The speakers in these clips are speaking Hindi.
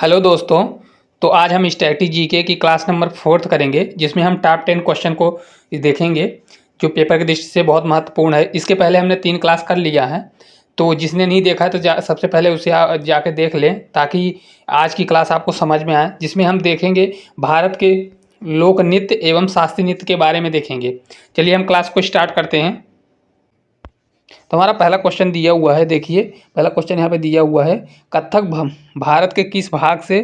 हेलो दोस्तों। तो आज हम स्टैटिक जीके की क्लास नंबर 4 करेंगे, जिसमें हम टॉप 10 क्वेश्चन को देखेंगे जो पेपर की दृष्टि से बहुत महत्वपूर्ण है। इसके पहले हमने 3 क्लास कर लिया है, तो जिसने नहीं देखा है तो सबसे पहले उसे जाके देख लें, ताकि आज की क्लास आपको समझ में आए। जिसमें हम देखेंगे भारत के लोक नृत्य एवं शास्त्रीय नृत्य के बारे में देखेंगे। चलिए हम क्लास को स्टार्ट करते हैं। तो हमारा पहला क्वेश्चन दिया हुआ है, देखिए पहला क्वेश्चन यहाँ पे दिया हुआ है। कथक भारत के किस भाग से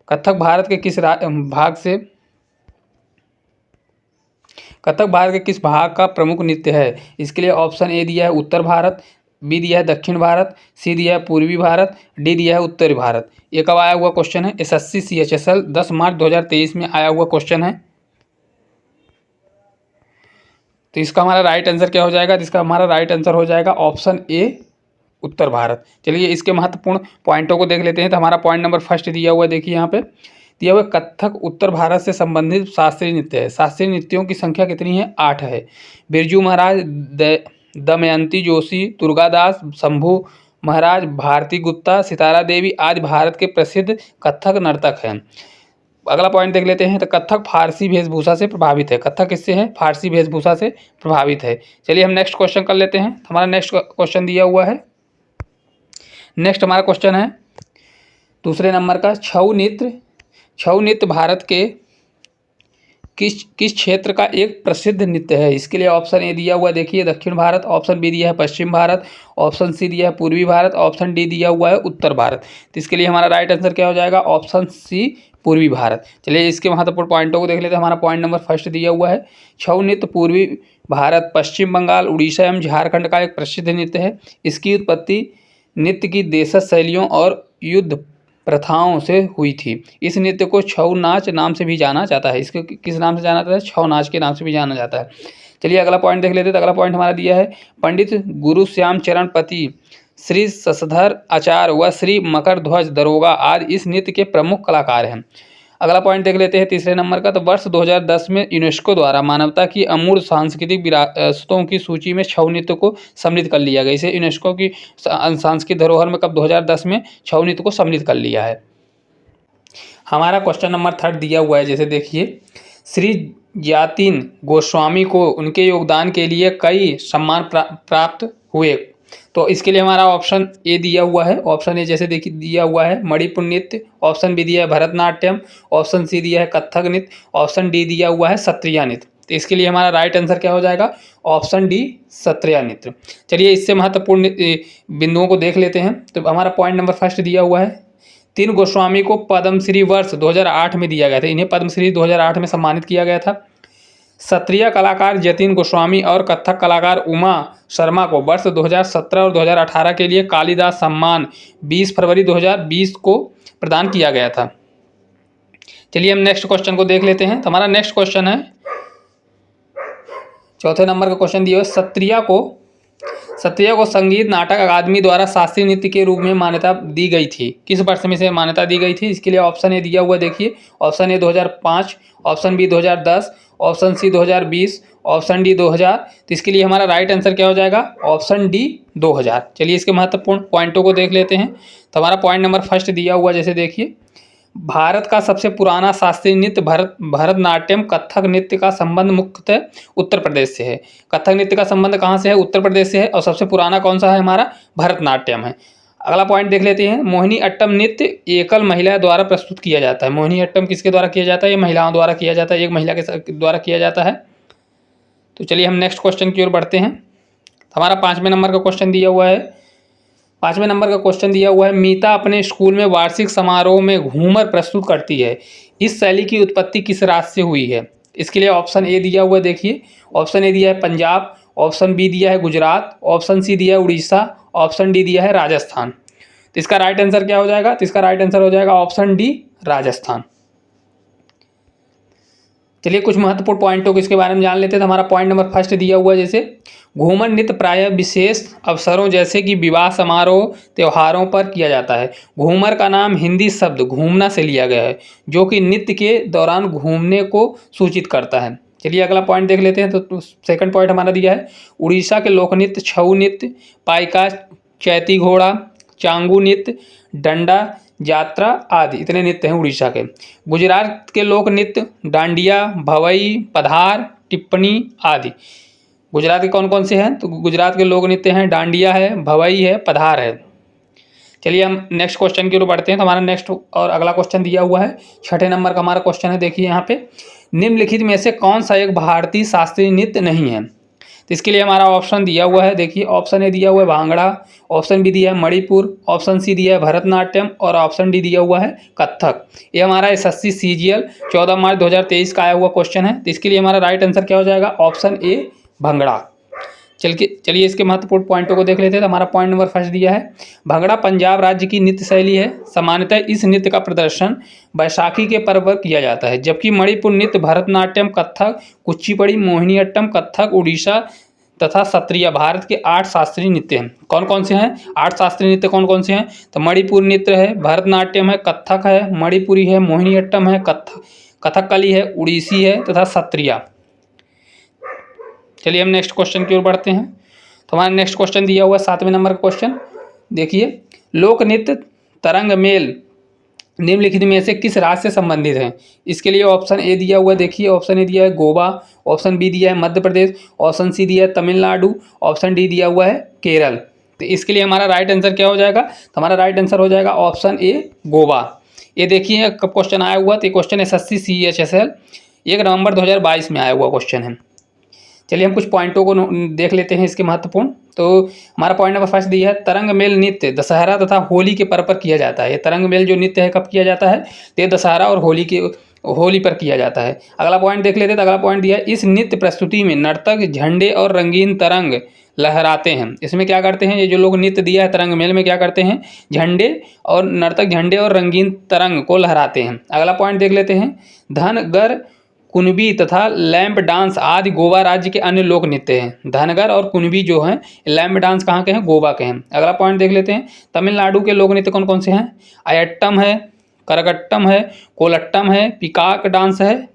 कथक भारत के किस भाग से कथक भारत के किस भाग का प्रमुख नृत्य है? इसके लिए ऑप्शन ए दिया है उत्तर भारत, बी दिया है दक्षिण भारत, सी दिया है पूर्वी भारत, डी दिया है उत्तरी भारत। ये कब आया हुआ क्वेश्चन है? एसएससी CHSL 10 मार्च 2023 में आया हुआ क्वेश्चन है। तो इसका हमारा राइट आंसर क्या हो जाएगा? इसका हमारा राइट आंसर हो जाएगा ऑप्शन ए उत्तर भारत। चलिए इसके महत्वपूर्ण पॉइंटों को देख लेते हैं। तो हमारा पॉइंट नंबर फर्स्ट दिया हुआ है, देखिए यहाँ पे दिया हुआ कथक उत्तर भारत से संबंधित शास्त्रीय नृत्य है। शास्त्रीय नृत्यों की संख्या कितनी है? 8 है। बिरजू महाराज, दमयंती जोशी, दुर्गादास, शंभू महाराज, भारती गुप्ता, सितारा देवी आदि भारत के प्रसिद्ध कथक नर्तक हैं। अगला पॉइंट देख लेते हैं। तो कथक फारसी वेशभूषा से प्रभावित है। कथक किससे है? फारसी वेशभूषा से प्रभावित है। चलिए हम नेक्स्ट क्वेश्चन कर लेते हैं। हमारा नेक्स्ट क्वेश्चन दिया हुआ है, नेक्स्ट हमारा क्वेश्चन है दूसरे नंबर का, छऊ नृत्य। छऊ नृत्य भारत के किस क्षेत्र का एक प्रसिद्ध नृत्य है? इसके लिए ऑप्शन ए दिया हुआ है, देखिए दक्षिण भारत, ऑप्शन बी दिया है पश्चिम भारत, ऑप्शन सी दिया है पूर्वी भारत, ऑप्शन डी दिया हुआ है उत्तर भारत। तो इसके लिए हमारा राइट आंसर क्या हो जाएगा? ऑप्शन सी पूर्वी भारत। चलिए इसके महत्वपूर्ण पॉइंटों को देख लेते हैं। हमारा पॉइंट नंबर फर्स्ट दिया हुआ है, छऊ नृत्य पूर्वी भारत, पश्चिम बंगाल, उड़ीसा एवं झारखंड का एक प्रसिद्ध नृत्य है। इसकी उत्पत्ति नृत्य की देशज शैलियों और युद्ध प्रथाओं से हुई थी। इस नृत्य को छऊ नाच नाम से भी जाना जाता है। इसको किस नाम से जाना जाता है? छऊ नाच के नाम से भी जाना जाता है। चलिए अगला पॉइंट देख लेते हैं। तो अगला पॉइंट हमारा दिया है, पंडित गुरु श्याम चरण पति, श्री शशधर आचार्य व श्री मकर ध्वज दरोगा आदि इस नृत्य के प्रमुख कलाकार हैं। अगला पॉइंट देख लेते हैं तीसरे नंबर का। तो वर्ष 2010 में यूनेस्को द्वारा मानवता की अमूल्य सांस्कृतिक विरासतों की सूची में छऊ नृत्य को सम्मिलित कर लिया गया। इसे यूनेस्को की सांस्कृतिक धरोहर में कब 2010 में छऊ नृत्य को सम्मिलित कर लिया है। हमारा क्वेश्चन नंबर 3 दिया हुआ है, जैसे देखिए, श्री ज्यातिन गोस्वामी को उनके योगदान के लिए कई सम्मान प्राप्त हुए। तो इसके लिए हमारा ऑप्शन ए दिया हुआ है। ऑप्शन ए जैसे देखिए दिया हुआ है मणिपुर नृत्य, ऑप्शन बी दिया है भरतनाट्यम, ऑप्शन सी दिया है कथक नृत्य, ऑप्शन डी दिया हुआ है सत्रिया नृत्य। तो इसके लिए हमारा राइट आंसर क्या हो जाएगा? ऑप्शन डी सत्रिया नृत्य। चलिए इससे महत्वपूर्ण बिंदुओं को देख लेते हैं। तो हमारा पॉइंट नंबर फर्स्ट दिया हुआ है, 3 गोस्वामी को पद्मश्री वर्ष 2008 में दिया गया था। इन्हें पद्मश्री 2008 में सम्मानित किया गया था। सत्रिया कलाकार जतिन गोस्वामी और कथक कलाकार उमा शर्मा को वर्ष 2017 और 2018 के लिए कालिदास सम्मान 20 फरवरी 2020 को प्रदान किया गया था। चलिए हम नेक्स्ट क्वेश्चन को देख लेते हैं। तो हमारा नेक्स्ट क्वेश्चन है, चौथे नंबर का क्वेश्चन दिया है, सत्रिया को संगीत नाटक अकादमी द्वारा शास्त्रीय नृत्य के रूप में मान्यता दी गई थी। किस वर्ष में से मान्यता दी गई थी? इसके लिए ऑप्शन ए दिया हुआ, देखिए option A 2005, option B 2010, option C 2020, option D 2000। तो इसके लिए हमारा राइट आंसर क्या हो जाएगा? Option D 2000। चलिए इसके महत्वपूर्ण पॉइंटों को देख लेते हैं। तो हमारा पॉइंट नंबर फर्स्ट दिया हुआ, जैसे देखिए, भारत का सबसे पुराना शास्त्रीय नृत्य भरतनाट्यम कथक नृत्य का संबंध मुख्यतः उत्तर प्रदेश से है। कथक नृत्य का संबंध कहाँ से है? उत्तर प्रदेश से है। और सबसे पुराना कौन सा है? हमारा भरतनाट्यम है। अगला पॉइंट देख लेते हैं, मोहिनी अट्टम नृत्य एकल महिला द्वारा प्रस्तुत किया जाता है। मोहिनी अट्टम किसके द्वारा किया जाता है? ये महिलाओं द्वारा किया जाता है, एक महिला के द्वारा किया जाता है। तो चलिए हम नेक्स्ट क्वेश्चन की ओर बढ़ते हैं। हमारा 5वें नंबर का क्वेश्चन दिया हुआ है, 5वें नंबर का क्वेश्चन दिया हुआ है, मीता अपने स्कूल में वार्षिक समारोह में घूमर प्रस्तुत करती है। इस शैली की उत्पत्ति किस राज्य से हुई है? इसके लिए ऑप्शन ए दिया हुआ, देखिए ऑप्शन ए दिया है पंजाब, ऑप्शन बी दिया है गुजरात, ऑप्शन सी दिया है उड़ीसा, ऑप्शन डी दिया है राजस्थान। तो इसका राइट आंसर क्या हो जाएगा? तो इसका राइट आंसर हो जाएगा ऑप्शन डी राजस्थान। चलिए कुछ महत्वपूर्ण पॉइंटों को इसके बारे में जान लेते हैं। तो हमारा पॉइंट नंबर फर्स्ट दिया हुआ है, जैसे घूमर नृत्य प्रायः विशेष अवसरों जैसे कि विवाह समारोह त्योहारों पर किया जाता है। घूमर का नाम हिंदी शब्द घूमना से लिया गया है, जो कि नृत्य के दौरान घूमने को सूचित करता है। चलिए अगला पॉइंट देख लेते हैं। तो सेकंड पॉइंट हमारा दिया है, उड़ीसा के लोक नृत्य छऊ नृत्य, पाइका, चैती घोड़ा, चांगू नृत्य, डंडा, यात्रा आदि इतने नृत्य हैं उड़ीसा के। गुजरात के लोक नृत्य डांडिया, भवई, पधार, टिप्पणी आदि। गुजरात के कौन कौन से हैं? तो गुजरात के लोक नृत्य हैं डांडिया है, भवई है, पधार है। चलिए हम नेक्स्ट क्वेश्चन की ओर बढ़ते हैं। तो हमारा नेक्स्ट और अगला क्वेश्चन दिया हुआ है 6ठे नंबर का हमारा क्वेश्चन है। देखिए यहाँ पे, निम्नलिखित में से कौन सा एक भारतीय शास्त्रीय नृत्य नहीं है? तो इसके लिए हमारा ऑप्शन दिया हुआ है। देखिए ऑप्शन ए दिया हुआ है भांगड़ा, ऑप्शन बी दिया है मणिपुर, ऑप्शन सी दिया है भरतनाट्यम और ऑप्शन डी दिया हुआ है कथक। ये हमारा एसएससी सीजीएल 14 मार्च 2023 का आया हुआ क्वेश्चन है। तो इसके लिए हमारा राइट आंसर क्या हो जाएगा? Option A bhangra. चलिए इसके महत्वपूर्ण पॉइंटों को देख लेते हैं। तो हमारा पॉइंट नंबर फर्स्ट दिया है, भंगड़ा पंजाब राज्य की नृत्य शैली है। सामान्यतः इस नृत्य का प्रदर्शन बैसाखी के पर्व पर किया जाता है, जबकि मणिपुर नृत्य, भरतनाट्यम, कथक, कुचिपुड़ी, मोहिनीअट्टम, कथक, उड़ीसा तथा सत्रिया भारत के 8 शास्त्रीय नृत्य हैं। कौन कौन से हैं 8 शास्त्रीय नृत्य? कौन कौन से हैं? तो मणिपुर नृत्य है, भरतनाट्यम है, कथक है, मणिपुरी है, मोहिनीअट्टम है, कथकली है, उड़ीसी है तथा सत्रिया। चलिए हम नेक्स्ट क्वेश्चन की ओर बढ़ते हैं। तो हमारा नेक्स्ट क्वेश्चन दिया हुआ है 7वें नंबर का क्वेश्चन। देखिए, लोक नृत्य तरंग मेल निम्नलिखित में से किस राज्य से संबंधित है? इसके लिए ऑप्शन ए दिया हुआ है। देखिए ऑप्शन ए दिया है गोवा, ऑप्शन बी दिया है मध्य प्रदेश, ऑप्शन सी दिया है तमिलनाडु, ऑप्शन डी दिया हुआ है केरल। तो इसके लिए हमारा राइट आंसर क्या हो जाएगा? तो हमारा राइट आंसर हो जाएगा ऑप्शन ए गोवा। ये देखिए कब क्वेश्चन आया हुआ? तो ये क्वेश्चन एसएससी CHSL 1 नवंबर 2022 में आया हुआ क्वेश्चन है। चलिए हम कुछ पॉइंटों को देख लेते हैं इसके महत्वपूर्ण। तो हमारा पॉइंट नंबर फर्स्ट दिया है, तरंग मेल नृत्य दशहरा तथा होली के पर्व पर किया जाता है। ये तरंग मेल जो नृत्य है कब किया जाता है? ये दशहरा और होली पर किया जाता है। अगला पॉइंट देख लेते हैं। तो अगला पॉइंट दिया है, इस नृत्य प्रस्तुति में नर्तक झंडे और रंगीन तरंग लहराते हैं। इसमें क्या करते हैं? ये जो लोग नृत्य दिया है तरंग मेल में, क्या करते हैं? नर्तक झंडे और रंगीन तरंग को लहराते हैं। अगला पॉइंट देख लेते हैं, धनगर, कुनबी तथा लैंप डांस आदि गोवा राज्य के अन्य लोक नृत्य हैं। धनगर और कुनबी जो हैं, लैंप डांस कहाँ के हैं? गोवा के हैं। अगला पॉइंट देख लेते हैं, तमिलनाडु के लोक नृत्य कौन कौन से हैं? अयट्टम है, करगट्टम है, कोलट्टम है, पिकाक डांस है,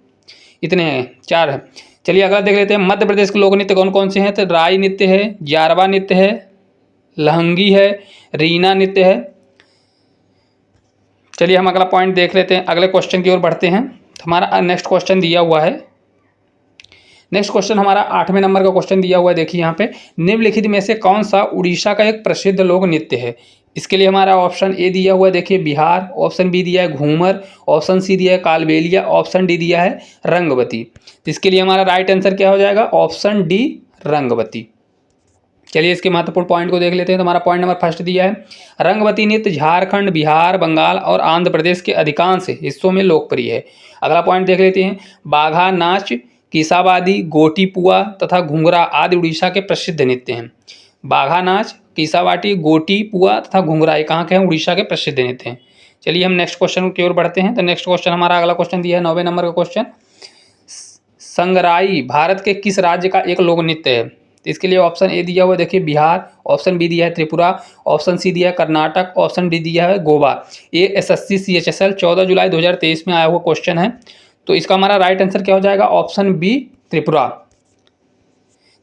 इतने हैं, 4 है। चलिए अगला देख लेते हैं, मध्य प्रदेश के लोक नृत्य कौन कौन से हैं? तो राई नृत्य है, जारवा नृत्य है, लहंगी है, रीना नृत्य है। चलिए हम अगला पॉइंट देख लेते हैं, अगले क्वेश्चन की ओर बढ़ते हैं। हमारा नेक्स्ट क्वेश्चन दिया हुआ है। नेक्स्ट क्वेश्चन हमारा 8वें नंबर का क्वेश्चन दिया हुआ है। देखिए यहाँ पे, निम्नलिखित में से कौन सा उड़ीसा का एक प्रसिद्ध लोक नृत्य है? इसके लिए हमारा ऑप्शन ए दिया हुआ है। देखिए बिहार, ऑप्शन बी दिया है घूमर, ऑप्शन सी दिया है कालबेलिया, ऑप्शन डी दिया है रंगवती। तो इसके लिए हमारा राइट आंसर क्या हो जाएगा? Option D Rangabati. चलिए इसके महत्वपूर्ण पॉइंट को देख लेते हैं। तो हमारा पॉइंट नंबर फर्स्ट दिया है, रंगवती नृत्य झारखंड, बिहार, बंगाल और आंध्र प्रदेश के अधिकांश हिस्सों में लोकप्रिय है। अगला पॉइंट देख लेते हैं, बाघा नाच, किसाबादी, गोटी पुआ तथा घुंघरा आदि उड़ीसा के प्रसिद्ध नृत्य हैं। बाघा नाच, किसाबाटी, गोटी पुआ तथा घुंघरा ये कहाँ के हैं? उड़ीसा के प्रसिद्ध नृत्य हैं। चलिए हम नेक्स्ट क्वेश्चन की ओर बढ़ते हैं। तो नेक्स्ट क्वेश्चन हमारा अगला क्वेश्चन दिया है 9वें नंबर का क्वेश्चन, संगराई भारत के किस राज्य का एक लोक नृत्य है? इसके लिए ऑप्शन ए दिया हुआ है। देखिए बिहार, ऑप्शन बी दिया है त्रिपुरा, ऑप्शन सी दिया है कर्नाटक, ऑप्शन डी दिया है गोवा। ये एसएससी CHSL 14 जुलाई 2023 में आया हुआ क्वेश्चन है। तो इसका हमारा राइट आंसर क्या हो जाएगा? Option B Tripura.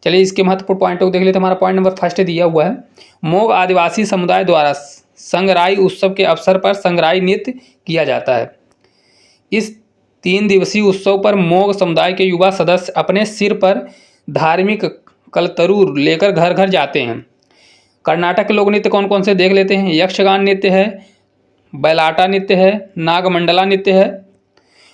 चलिए इसके महत्वपूर्ण पॉइंटों को देख लेते हैं। हमारा पॉइंट नंबर फर्स्ट दिया हुआ है, मोग आदिवासी समुदाय द्वारा संगराई उत्सव के अवसर पर संगराई नृत्य किया जाता है। इस 3 दिवसीय उत्सव पर मोग समुदाय के युवा सदस्य अपने सिर पर धार्मिक कलतरू लेकर घर घर जाते हैं। कर्नाटक के लोक नृत्य कौन कौन से देख लेते हैं, यक्षगान नृत्य है, बैलाटा नृत्य है, नागमंडला नृत्य है।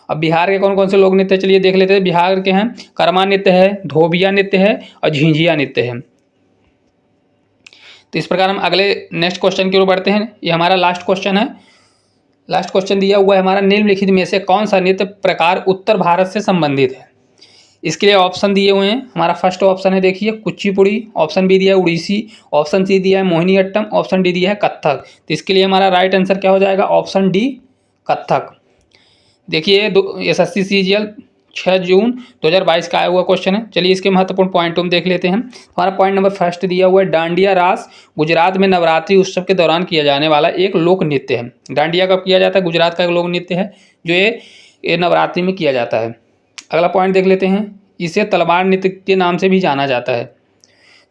अब बिहार के कौन कौन से लोक नृत्य चलिए देख लेते हैं। बिहार के हैं कर्मा नृत्य है, धोबिया नृत्य है और झिंझिया नृत्य है। तो इस प्रकार हम अगले नेक्स्ट क्वेश्चन की ओर बढ़ते हैं। ये हमारा लास्ट क्वेश्चन है। लास्ट क्वेश्चन दिया हुआ है हमारा, निम्नलिखित में से कौन सा नृत्य प्रकार उत्तर भारत से संबंधित है? इसके लिए ऑप्शन दिए हुए हैं। हमारा फर्स्ट ऑप्शन है देखिए कुचिपुड़ी, ऑप्शन बी दिया है उड़ीसी, ऑप्शन सी दिया है मोहिनीअट्टम, ऑप्शन डी दिया है कथक। तो इसके लिए हमारा राइट आंसर क्या हो जाएगा? Option D Kathak. देखिए एसएससी सीजीएल 6 जून 2022 का आया हुआ क्वेश्चन है। चलिए इसके महत्वपूर्ण पॉइंट हम देख लेते हैं। हमारा पॉइंट नंबर फर्स्ट दिया हुआ है, डांडिया रास गुजरात में नवरात्रि उत्सव के दौरान किया जाने वाला एक लोक नृत्य है। डांडिया कब किया जाता है? गुजरात का एक लोक नृत्य है जो ये नवरात्रि में किया जाता है। अगला पॉइंट देख लेते हैं, इसे तलवार नृत्य के नाम से भी जाना जाता है।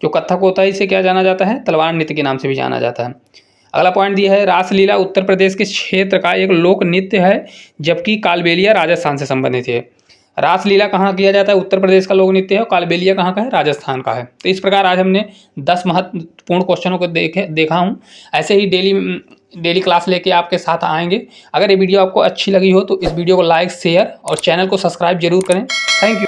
जो कथक होता है इसे क्या जाना जाता है? तलवार नृत्य के नाम से भी जाना जाता है। अगला पॉइंट दिया है रासलीला उत्तर प्रदेश के क्षेत्र का एक लोक नृत्य है जबकि कालबेलिया राजस्थान से संबंधित है। रासलीला कहाँ किया जाता है? उत्तर प्रदेश का लोक नृत्य है और कालबेलिया कहाँ का है? राजस्थान का है। तो इस प्रकार आज हमने 10 महत्वपूर्ण क्वेश्चनों को देखा हूँ। ऐसे ही डेली क्लास लेके आपके साथ आएंगे। अगर ये वीडियो आपको अच्छी लगी हो तो इस वीडियो को लाइक शेयर और चैनल को सब्सक्राइब जरूर करें। Thank you.